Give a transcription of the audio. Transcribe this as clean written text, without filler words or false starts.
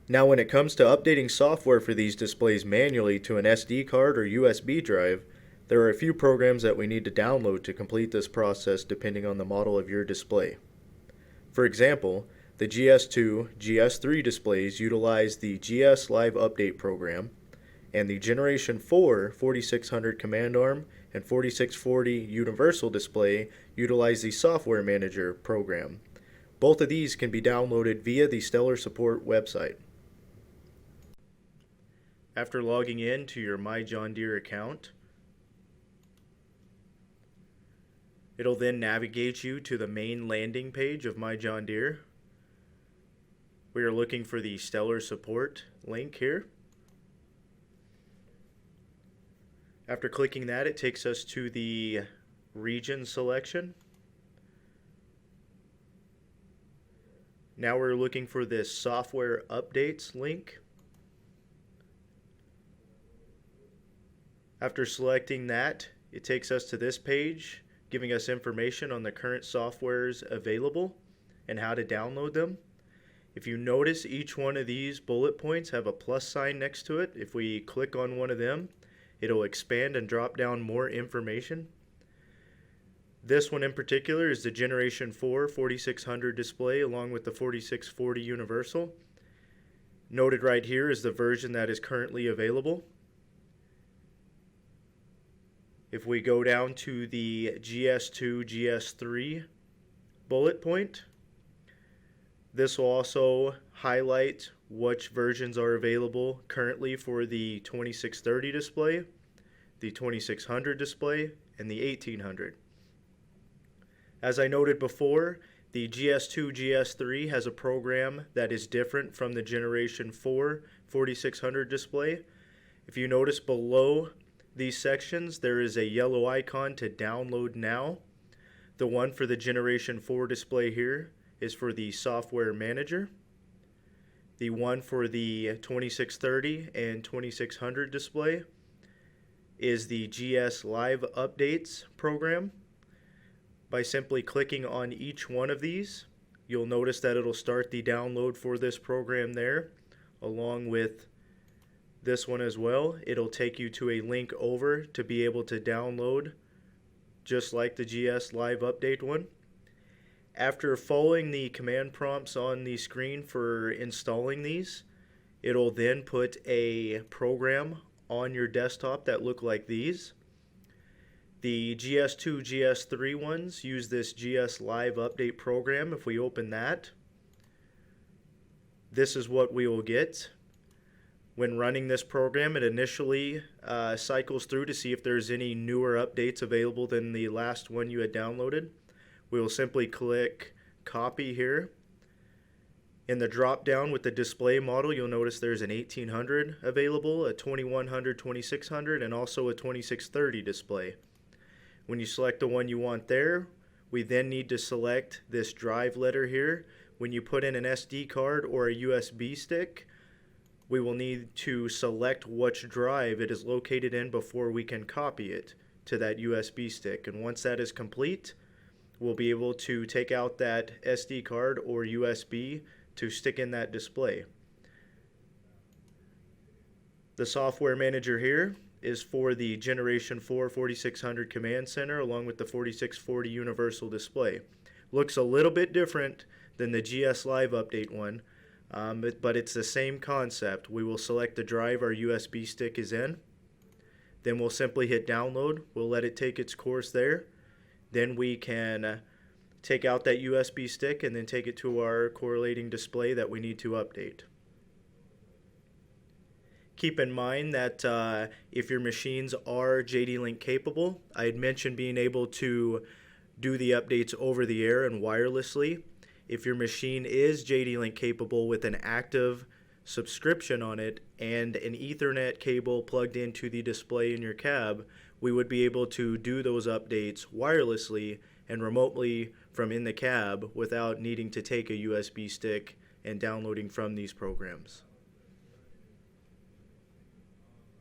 Now when it comes to updating software for these displays manually to an SD card or USB drive, there are a few programs that we need to download to complete this process depending on the model of your display. For example, the GS2, GS3 displays utilize the GS Live Update program, and the Generation 4 4600 Command Arm and 4640 Universal display utilize the Software Manager program. Both of these can be downloaded via the Stellar Support website. After logging in to your My John Deere account, it'll then navigate you to the main landing page of My John Deere. We are looking for the Stellar Support link here. After clicking that, it takes us to the region selection. Now we're looking for this Software Updates link. After selecting that, it takes us to this page, giving us information on the current softwares available and how to download them. If you notice, each one of these bullet points have a plus sign next to it. If we click on one of them, it'll expand and drop down more information. This one in particular is the Generation 4 4600 display along with the 4640 Universal. Noted right here is the version that is currently available. If we go down to the GS2, GS3 bullet point, this will also highlight which versions are available currently for the 2630 display, the 2600 display, and the 1800. As I noted before, the GS2 GS3 has a program that is different from the Generation 4 4600 display. If you notice below these sections, there is a yellow icon to download now. The one for the Generation 4 display here is for the Software Manager. The one for the 2630 and 2600 display is the GS Live Updates program. By simply clicking on each one of these, you'll notice that it'll start the download for this program there, along with this one as well. It'll take you to a link over to be able to download, just like the GS Live Update one. After following the command prompts on the screen for installing these, it'll then put a program on your desktop that look like these. The GS2, GS3 ones use this GS Live Update program. If we open that, this is what we will get. When running this program, it initially cycles through to see if there's any newer updates available than the last one you had downloaded. We will simply click copy here. In the drop down with the display model, you'll notice there's an 1800 available, a 2100, 2600, and also a 2630 display. When you select the one you want there, we then need to select this drive letter here. When you put in an SD card or a USB stick, we will need to select which drive it is located in before we can copy it to that USB stick. And once that is complete, we'll be able to take out that SD card or USB to stick in that display. The Software Manager here is for the Generation 4 4600 Command Center along with the 4640 Universal display. Looks a little bit different than the GS Live Update one, but it's the same concept. We will select the drive our USB stick is in. Then we'll simply hit download. We'll let it take its course there. Then we can take out that USB stick and then take it to our correlating display that we need to update. Keep in mind that if your machines are JD-Link capable, I had mentioned being able to do the updates over the air and wirelessly. If your machine is JD-Link capable with an active subscription on it and an Ethernet cable plugged into the display in your cab, we would be able to do those updates wirelessly and remotely from in the cab without needing to take a USB stick and downloading from these programs.